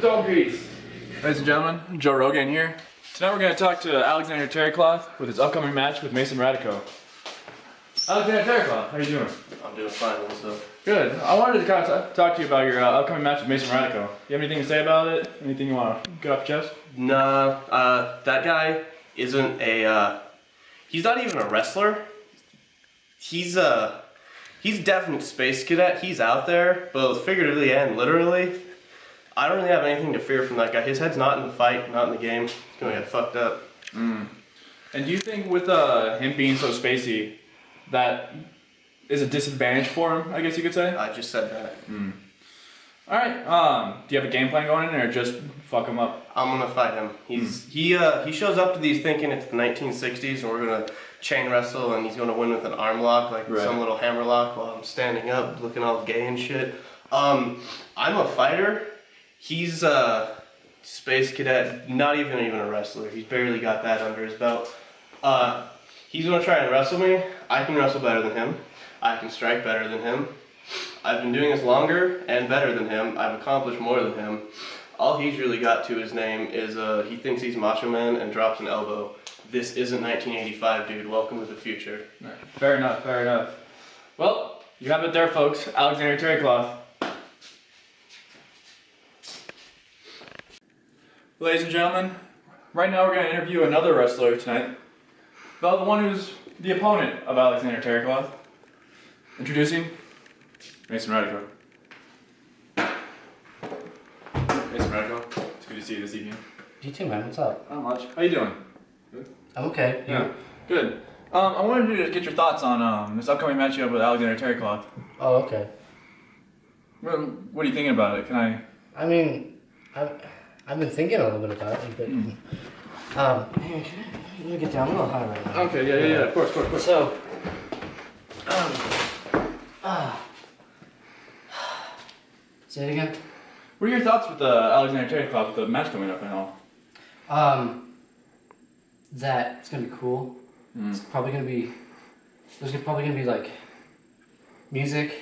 Dog grease. Ladies and gentlemen, Joe Rogan here. Tonight we're going to talk to Alexander Terricloth with his upcoming match with Mason Rico. Alexander Terricloth, how you doing? I'm doing fine, what's up? Good. I wanted to kind of talk to you about your upcoming match with Mason Rico. You have anything to say about it? Anything you want to get off your chest? Nah, that guy isn't a, he's not even a wrestler. He's definite space cadet. He's out there, both figuratively and literally. I don't really have anything to fear from that guy. His head's not in the fight, not in the game. He's gonna get fucked up. And do you think with him being so spacey, that is a disadvantage for him, I guess you could say? I just said that. Alright, do you have a game plan going in or just fuck him up? I'm gonna fight him. He shows up to these thinking it's the 1960s and we're gonna chain wrestle and he's gonna win with an arm lock, like some little hammer lock while I'm standing up looking all gay and shit. I'm a fighter. He's a space cadet, not even a wrestler. He's barely got that under his belt. He's gonna try and wrestle me. I can wrestle better than him. I can strike better than him. I've been doing this longer and better than him. I've accomplished more than him. All he's really got to his name is he thinks he's Macho Man and drops an elbow. This isn't 1985, dude. Welcome to the future. Right. Fair enough, fair enough. Well, you have it there, folks. Alexander Terricloth. Ladies and gentlemen, right now we're going to interview another wrestler tonight. About the one who's the opponent of Alexander Terricloth. Introducing Mason Rico. Mason Rico, it's good to see you this evening. You too, man. What's up? Not much. How you doing? Good? I'm okay. Yeah. Good. I wanted to get your thoughts on this upcoming match you have with Alexander Terricloth. Oh, okay. What are you thinking about it? I mean, I've been thinking a little bit about it, but hey, can you get down a little high right now? Okay, yeah, of course. So, say it again. What are your thoughts with Alexander Terricloth with the match coming up and all? That it's gonna be cool. It's probably gonna be. There's probably gonna be like music.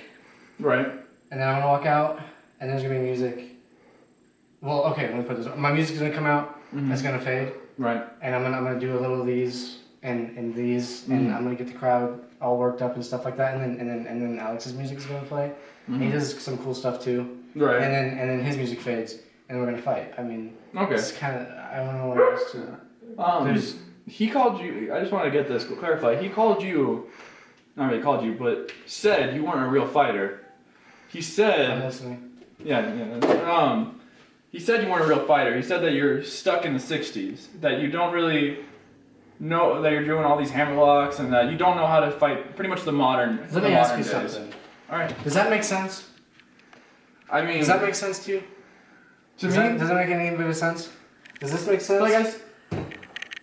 Right. And then I'm gonna walk out, and there's gonna be music. Well, okay, let me put this. My music's gonna come out. It's gonna fade. Right. And I'm gonna do a little of these and these, and I'm gonna get the crowd all worked up and stuff like that. And then Alex's music is gonna play. He does some cool stuff too. Right. And then his music fades, and we're gonna fight. I mean, okay. It's kind of, I don't know what else to. He called you. I just want to get this clarified. He called you. Not really called you, but said you weren't a real fighter. He said. I'm listening. Yeah. He said you weren't a real fighter. He said that you're stuck in the 60s. That you don't really know that you're doing all these hammer locks and that you don't know how to fight pretty much the modern days. Let me ask you something. All right. Does that make sense? I mean. Does that make sense to you? Does that make any bit of sense? Does this make sense? Like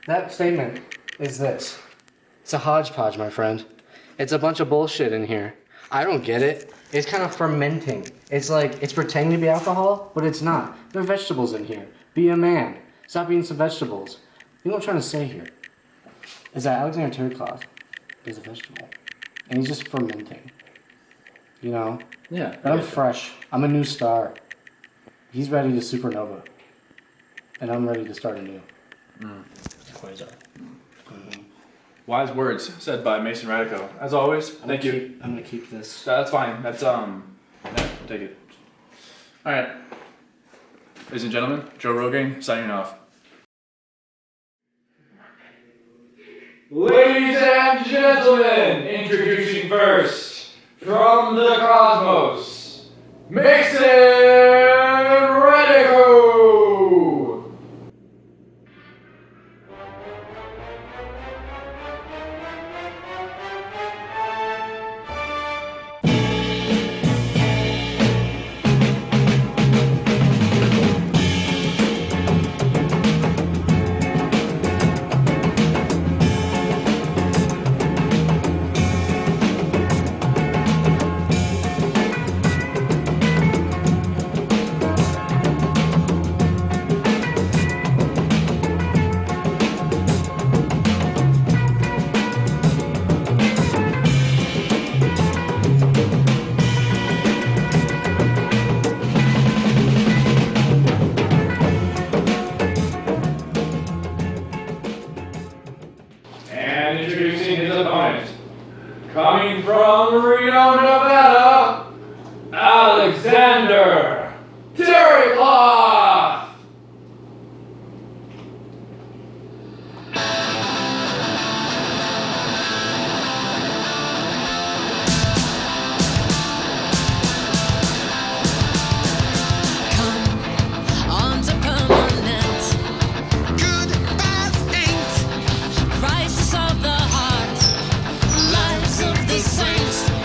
that statement is this. It's a hodgepodge, my friend. It's a bunch of bullshit in here. I don't get it. It's kind of fermenting. It's like, it's pretending to be alcohol, but it's not. There are vegetables in here. Be a man. Stop eating some vegetables. You know what I'm trying to say here? Is that Alexander Terricloth is a vegetable. And he's just fermenting. You know? Yeah. But I'm fresh. I'm a new star. He's ready to supernova. And I'm ready to start anew. Quasar. Wise words said by Mason Radico. As always, thank you. I'm gonna keep this. That's fine. That's yeah, take it. All right, ladies and gentlemen, Joe Rogan signing off. Ladies and gentlemen, introducing first from the cosmos, Mason Rico. Coming from Reno, Nevada, Alexander Terricloth!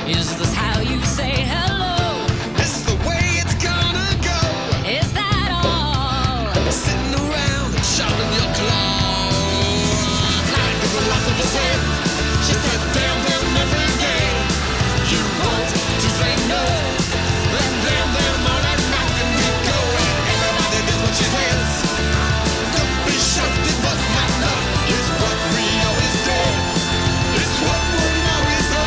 Is this how you say hello? This is the way it's gonna go. Is that all? Sitting around and shopping your clothes. Like the loss of the head. She said, damn them every day. You want to say no. Then damn them all that rock and we go. Everybody does what she says. Don't be shocked, it was my luck. It's what we always do. It's what we'll always do.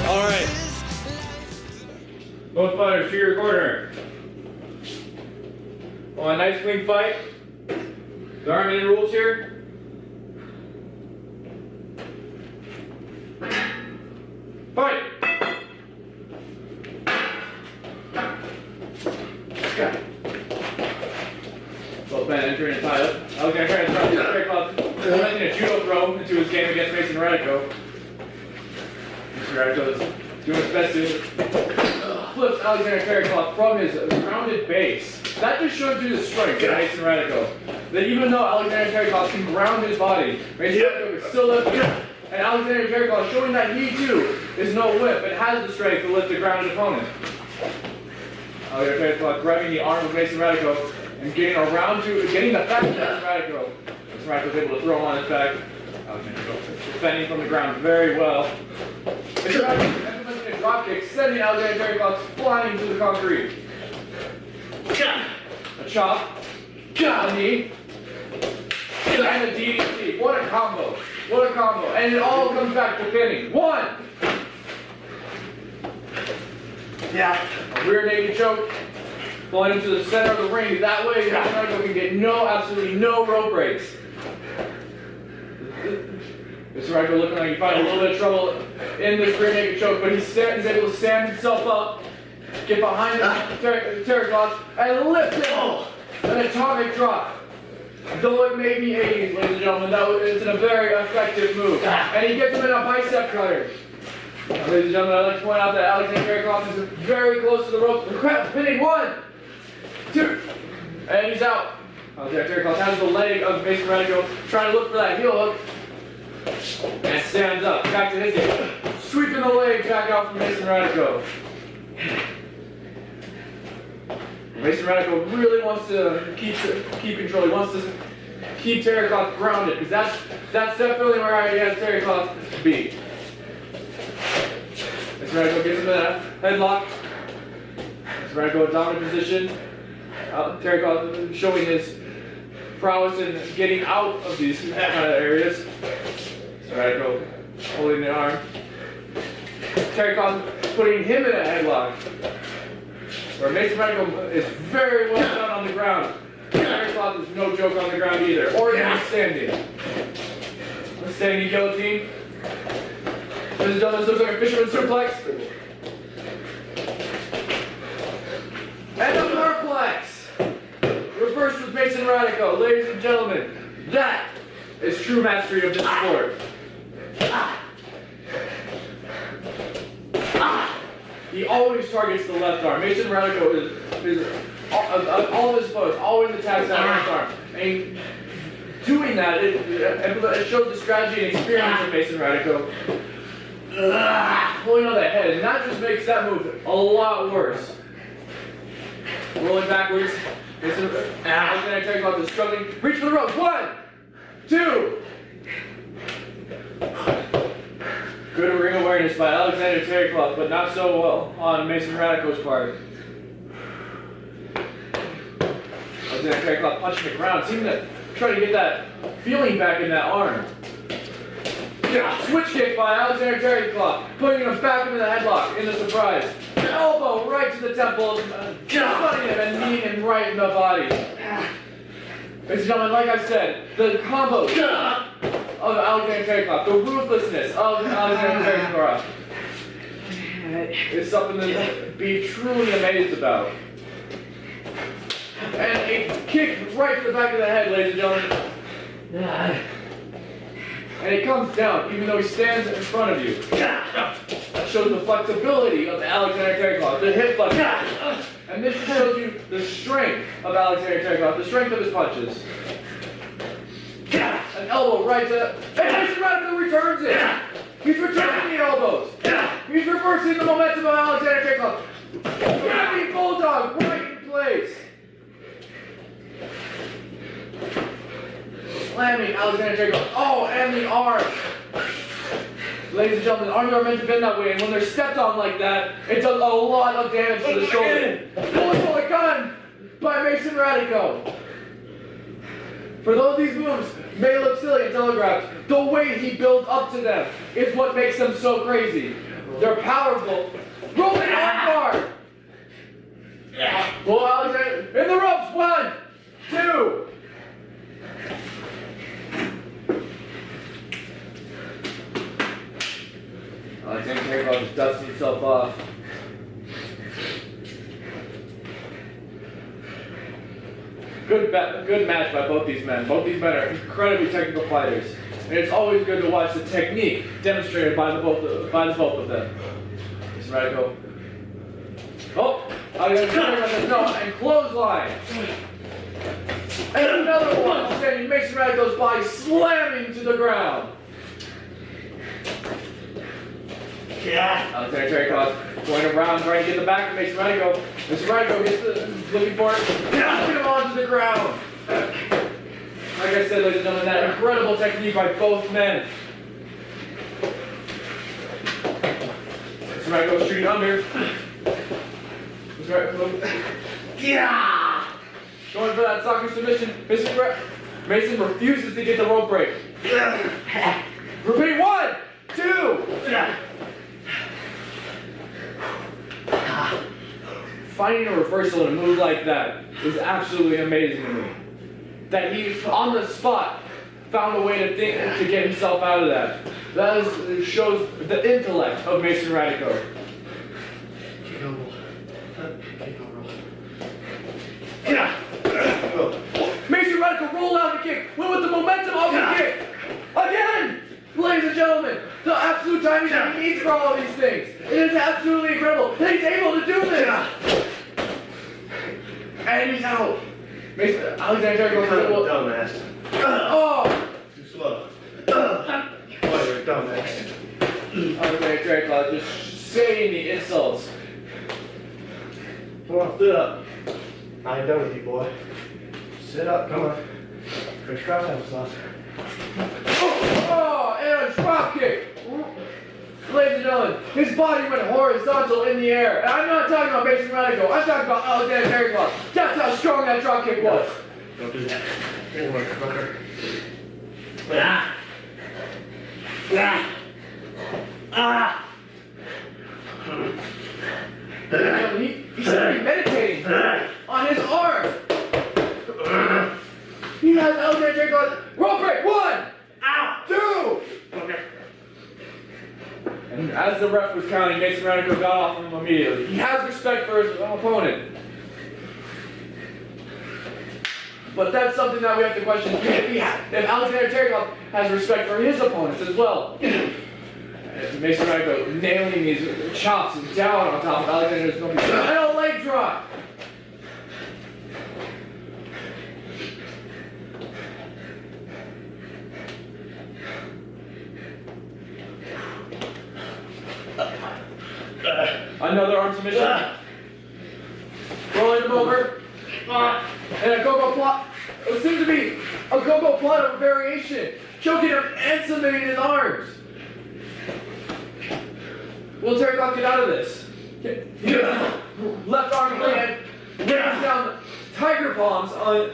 Alright. Both fighters to your corner. Want a nice clean fight? There aren't any rules here. Fight! Both men entering a tie up. Alexander trying to throw Terricloth, implementing a judo throw into his game against Mason Rico. Mason Rico is doing his best to flips Alexander Terricloth from his rounded base. That just shows you the strength of Mason Radico. That even though Alexander Terricloth can ground his body, Mason Radico is still lifting. And Alexander Terricloth showing that he too is no whip and has the strength to lift a grounded opponent. Alexander Terricloth grabbing the arm of Mason Radico and getting around to getting the back of Mason Radico. Mason Radico is able to throw him on his back. Alexander defending from the ground very well. Mason Radico implementing a drop kick, sending Alexander Terricloth flying to the concrete. A chop, a knee, and a DDT. What a combo! What a combo! And it all comes back to pinning. One. A rear naked choke. Pulling him to the center of the ring. That way, Radico can get absolutely no rope breaks. This Radico looking like he finds a little bit of trouble in this rear naked choke, but he's able to stand himself up, get behind the Terricloth, and lift it. An atomic drop. Though it may be 80s, ladies and gentlemen, that is a very effective move. And he gets him in a bicep cutter. Now, ladies and gentlemen, I'd like to point out that Alexander Terricloth is very close to the rope. Pinning 1, 2, and he's out. Alexander Terricloth has the leg of Mason Radico, trying to look for that heel hook, and stands up. Back to his game. Sweeping the leg back out from Mason Radico. Mason Radico really wants to keep control. He wants to keep Terricloth grounded, because that's definitely where he has Terricloth beat. Mason Radico gets him in a headlock. Mason Radico in dominant position. Terricloth showing his prowess in getting out of these kind of areas. Mason Radico holding the arm. Terricloth putting him in a headlock. Where Mason Rico is very well done on the ground. Terricloth is no joke on the ground either, or even standing. A standing guillotine. This looks like a fisherman's suplex. And a perplex. Reversed with Mason Radico. Ladies and gentlemen, that is true mastery of this sport. He always targets the left arm. Mason Radico is all of his opponents always attacks that left arm. And doing that, it shows the strategy and experience of Mason Radico. Pulling on the head, and that just makes that move a lot worse. Rolling backwards. Alexander Terricloth is struggling. Reach for the ropes. 1, 2. Good ring awareness by Alexander Terricloth, but not so well on Mason Radico's part. Alexander Terricloth punching the ground, seeming to try to get that feeling back in that arm. Switch kick by Alexander Terricloth, putting him back into the headlock in the surprise. elbow right to the temple, cutting him and kneeing him right in the body. Ladies and gentlemen, like I said, the combo of Alexander Terricloth, the ruthlessness of Alexander Terricloth is something to be truly amazed about. And a kick right to the back of the head, ladies and gentlemen. And it comes down, even though he stands in front of you. That shows the flexibility of Alexander Terricloth, the hip flex. And this shows you the strength of Alexander Terricloth, the strength of his punches. An elbow right to... And Mason Rico returns it! He's returning the elbows! He's reversing the momentum of Alexander Terricloth. Grabbing Bulldog right in place! Slamming Alexander Terricloth. Oh, and the arm! Ladies and gentlemen, arms are meant to bend that way, and when they're stepped on like that, it does a lot of damage to the shoulder. Bullet for the gun by Mason Radico. For though these moves may look silly and telegraphed, the way he builds up to them is what makes them so crazy. They're powerful. Rolling arm bar. Pull Alexander in the ropes. 1, 2. Alexander Terricloth just dusts himself off. Good match by both these men. Both these men are incredibly technical fighters, and it's always good to watch the technique demonstrated by the both of them. Mason Rico. Oh, Alexander Terricloth no, and clothesline. And another one, sending Mason Radico's body slamming to the ground. Alexander Terricloth going around trying to get the back of Mason Rico. Mason Rico gets looking for it. Knocking him onto the ground. Like I said, ladies and gentlemen, that incredible technique by both men. Mason Rico shooting under. Mason Rico. Yeah! Going for that soccer submission. Mason refuses to get the rope break. Repeat 1, 2. Finding a reversal in a move like that is absolutely amazing to me. That he, on the spot, found a way to get himself out of that. That shows the intellect of Mason Rico. Mason Rico rolled out the kick, went with the momentum of the kick. Again! Ladies and gentlemen, the absolute timing that he needs for all of these things. It is absolutely incredible that he's able to do this. And he's out. Mason, Alexander Terricloth. Dumbass. Oh! Too slow. Boy, you're a dumbass. Alexander Terricloth just saying the insults. Come on, sit up. I ain't done with you, boy. Sit up, come on. Chris Kraft applesauce. Oh, and a drop kick. Ladies and gentlemen, his body went horizontal in the air. And I'm not talking about Mason Radico. I'm talking about Alexander Terricloth. That's how strong that drop kick was. Don't do that. Didn't work, fucker. He's meditating on his arm. He has Alexander Terricloth. Rope break. 1, 2. Okay. And as the ref was counting, Mason Rico got off him immediately. He has respect for his opponent. But that's something that we have to question if Alexander Terricloth has respect for his opponents as well. Mason Rico nailing these chops down on top of Alexander's and a leg drop. Another arm submission. Rolling him over. And a go-go plot. It seems to be a go-go plot of variation. Choking him and submitting his arms. Will Terricloth get out of this? Left arm hand. Brings down tiger palms on.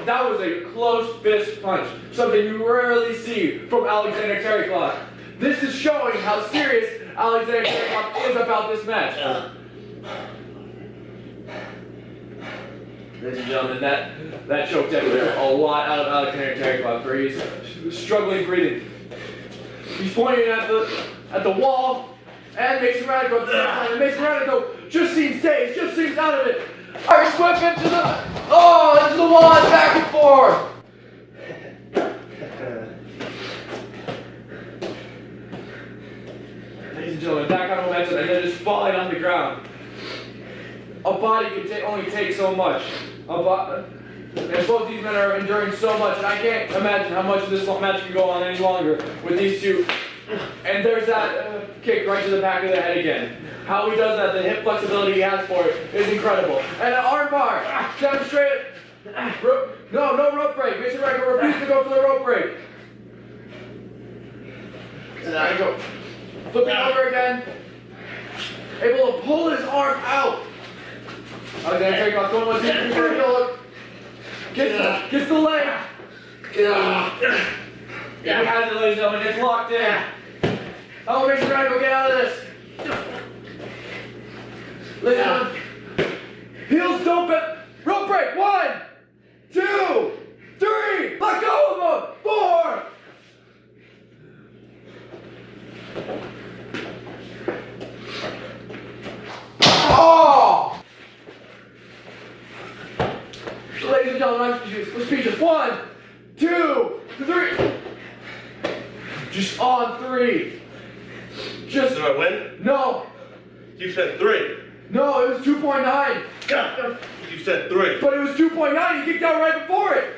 That was a close fist punch. Something you rarely see from Alexander Terricloth. This is showing how serious Alexander Terricloth is about this match. Ladies and gentlemen, that choke definitely took a lot out of Alexander Terricloth, where he's struggling breathing. He's pointing at the wall, and Mason Radico at the same time. And Mason Radico just seems dazed, just seems out of it. Irish whip into the wall, and back and forth. Ladies and gentlemen, that kind of momentum, and then just falling on the ground. A body can only take so much. And both these men are enduring so much, and I can't imagine how much of this match can go on any longer with these two. And there's that kick right to the back of the head again. How he does that, the hip flexibility he has for it is incredible. And an arm bar, demonstrated. No rope break. Mason Rico refuses to go for the rope break. Radico flipping over again, able to pull his arm out. Alexander Terricloth going with his heel. Gets the leg. He has it, ladies and gentlemen. It's locked in. Oh, Mason Rico, get out of this. Ladies and gentlemen, heels don't bend. Rope break. 1, 2, 3. Let go of him. 4. Oh! Ladies and gentlemen, I'm speechless. 1, 2, 3. Just on 3. Just. Did I win? No. You said 3. No, it was 2.9. You said 3. But it was 2.9. You kicked out right before it.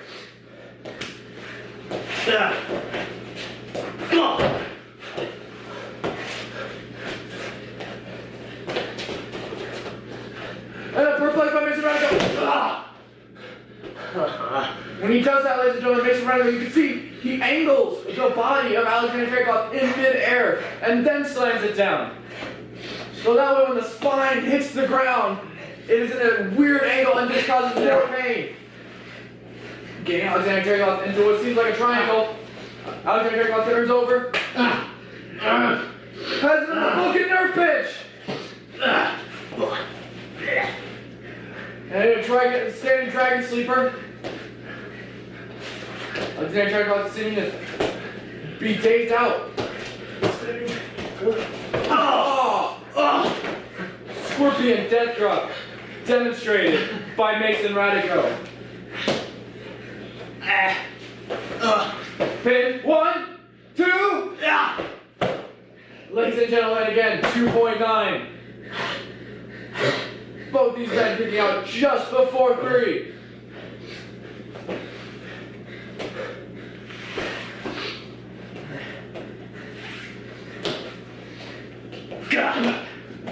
And a perplexed by Mason Rico. When he does that, ladies and gentlemen, Mason Rico, you can see he angles the body of Alexander Terricloth in mid-air and then slams it down. So that way when the spine hits the ground, it is in a weird angle and this causes more pain. Getting Alexander Terricloth into what seems like a triangle. Alexander Terricloth turns over. Has a fucking nerve pinch. And a standing dragon sleeper. Alexander Terricloth seeming to be dazed out. Scorpion death drop demonstrated by Mason Rico. Pin 1, 2. Ladies and gentlemen, again 2.9. Both these men picking out just before 3.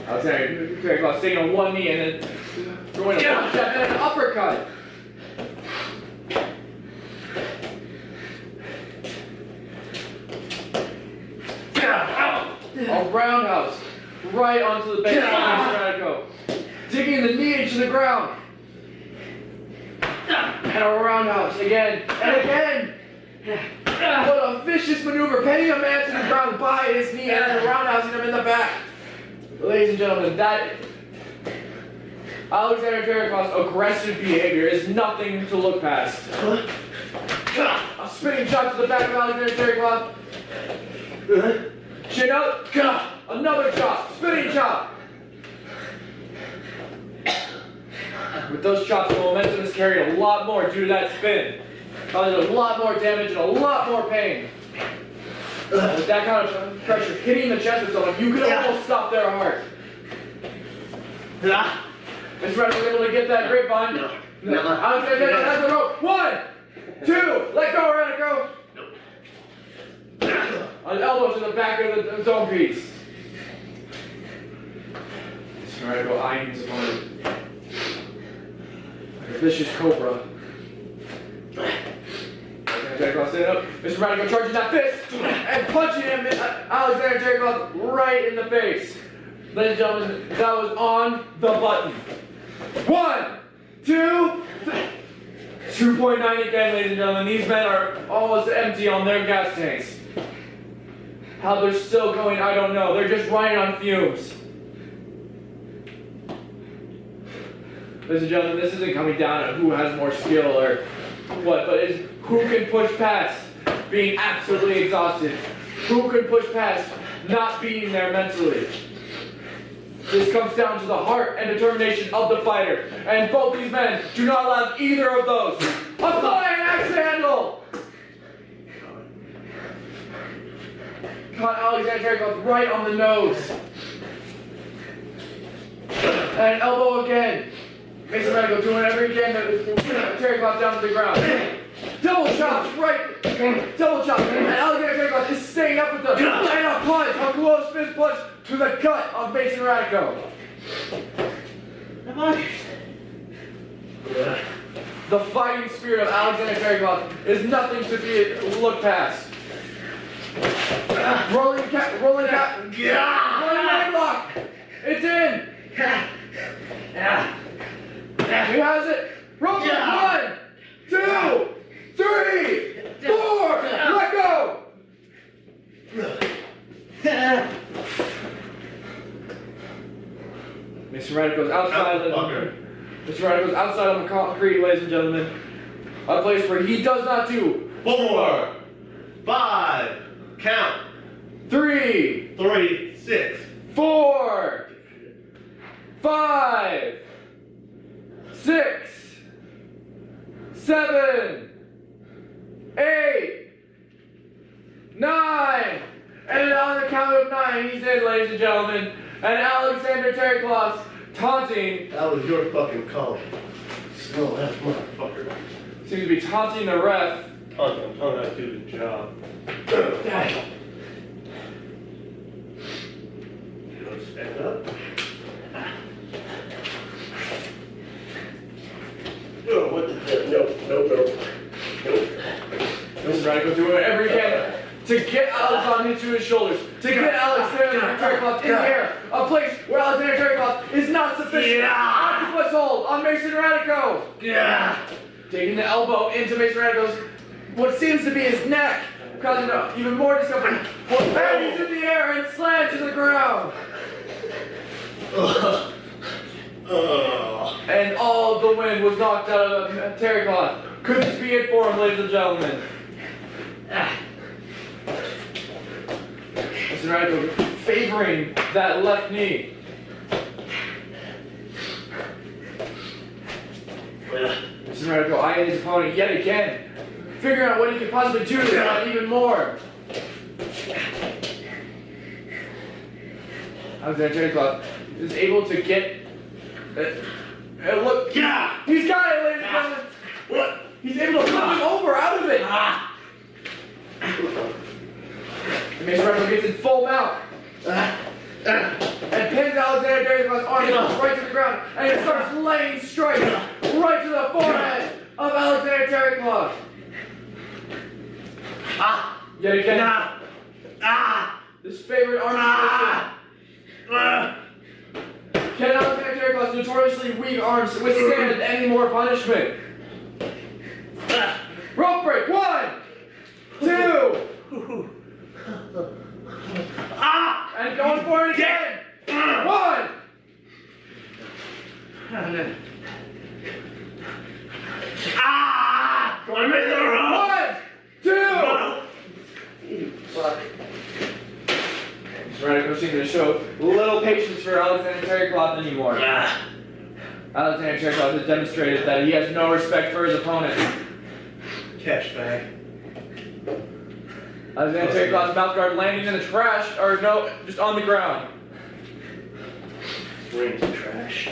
Alexander Terricloth staying on one knee and then throwing a punch and an uppercut. A roundhouse right onto the base of Radico. Digging the knee into the ground. And a roundhouse again and again. What a vicious maneuver. Penning a man to the ground by his knee and then roundhousing him in the back. Ladies and gentlemen, that Alexander Terricloth's aggressive behavior is nothing to look past. A spinning shot to the back of Alexander Terricloth. Chin up. Another chop. Spinning chop. With those chops, the momentum is carried a lot more due to that spin. Causing a lot more damage and a lot more pain. With that kind of pressure hitting the chest of someone, you could almost stop their heart. Mr. Radico was able to get that grapevine. Alexander has the rope. 1, 2, let go, Radico. On elbows to the back of the dome piece. Mr. Radico eyeing his opponent. Like a vicious cobra. Terricloth standing up. Mr. Radico charges that fist and punching him, Alexander Terricloth, right in the face. Ladies and gentlemen, that was on the button. 1, 2, 2.9 again, ladies and gentlemen. These men are almost empty on their gas tanks. How they're still going, I don't know. They're just running on fumes. Ladies and gentlemen, this isn't coming down to who has more skill or what, but it's who can push past being absolutely exhausted. Who can push past not being there mentally. This comes down to the heart and determination of the fighter. And both these men do not allow either of those. Apply an axe handle! Caught Alexander Terricloth right on the nose. And an elbow again. Mason Rico doing whatever he can to Terricloth down to the ground. Double chops, right? Double chops. And Alexander Terricloth is staying up with the and a punch, a close fist punch to the gut of Mason Radico. The fighting spirit of Alexander Terricloth is nothing to be looked past. Rolling leg lock. It's in. He has it. Roll it. 1, 2, 3, 4. Let go. Mr. Radico's outside on the concrete, ladies and gentlemen. A place where he does not do 4, 5, count. 3, 6. 4, 5, 6, 7, 8, 9, and on the count of 9, he's in, ladies and gentlemen. And Alexander Terricloth taunting. That was your fucking call. Slow ass motherfucker. Seems to be taunting the ref. I'm telling that dude the job. You want to stand up? Oh, what the hell? No. Mr. Radico doing whatever he can to get Alex on into his shoulders, to get Alexander Terricloth in the air, a place where Alexander Terricloth is not sufficient. Octopus hold on Mason Radico. Taking the elbow into Mason Radico's, what seems to be his neck, causing even more discomfort. And he's in the air and slams to the ground. And all the wind was knocked out of Terricloth. Could this be it for him, ladies and gentlemen? Mason Rico favoring that left knee. Mason Rico eyeing his opponent yet again, figuring out what he could possibly do to him even more. Alexander Terricloth is able to get. Look, he's got it, ladies and gentlemen. What? He's able to flip him over out of it. And Mason Rico gets in full mount. And pins Alexander Terricloth's arm right to the ground. And he starts laying strikes right to the forehead of Alexander Terricloth. Yet again. This favorite arm position. Can Alexander Terricloth's notoriously weak arms withstand any more punishment? Rope break. 1, 2. And going for it again. 1. Going to the rope. 1, 2. Radico seems to show little patience for Alexander Terricloth anymore. Alexander Terricloth has demonstrated that he has no respect for his opponent. Catch bag. Alexander Terricloth's mouth guard landing in the trash, or no, just on the ground. Rings of trash.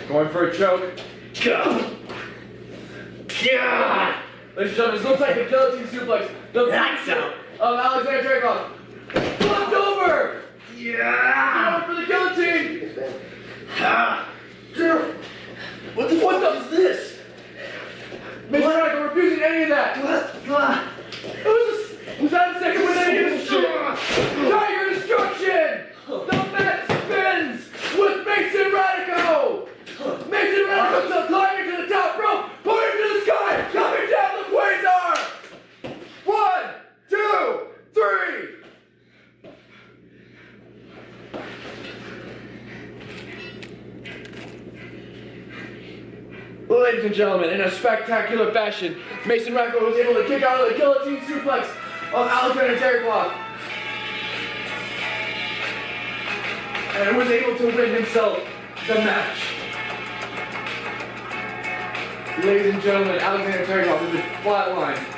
Going for a choke. Ladies and gentlemen, this looks like a guillotine suplex. The picture of Alexander Terricloth flipped over. Going for the guillotine. What the fuck is this? Mason Rico refusing any of that. Was that a second with any of this shit? Tiger Destruction! The mat spins with Mason Radico! Mason Radico climbing to the top rope, pointing to the sky, coming down the quasar! Ladies and gentlemen, in a spectacular fashion, Mason Rico was able to kick out of the guillotine suplex of Alexander Terricloth and was able to win himself the match. Ladies and gentlemen, Alexander Terricloth is flatlined.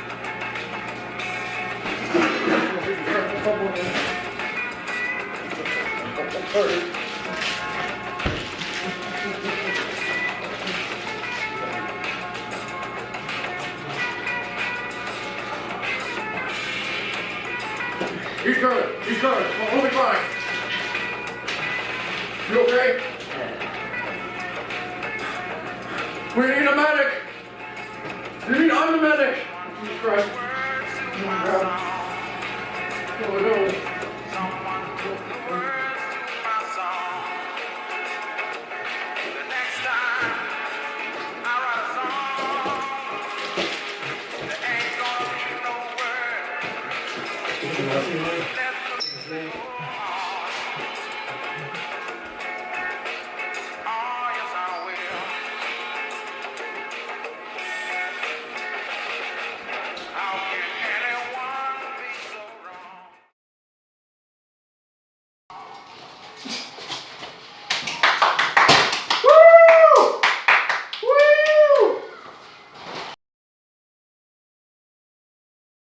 He's coming. Hold me fine. You okay? We need a medic. You mean I'm the medic? Jesus Christ. Oh my God. Oh no.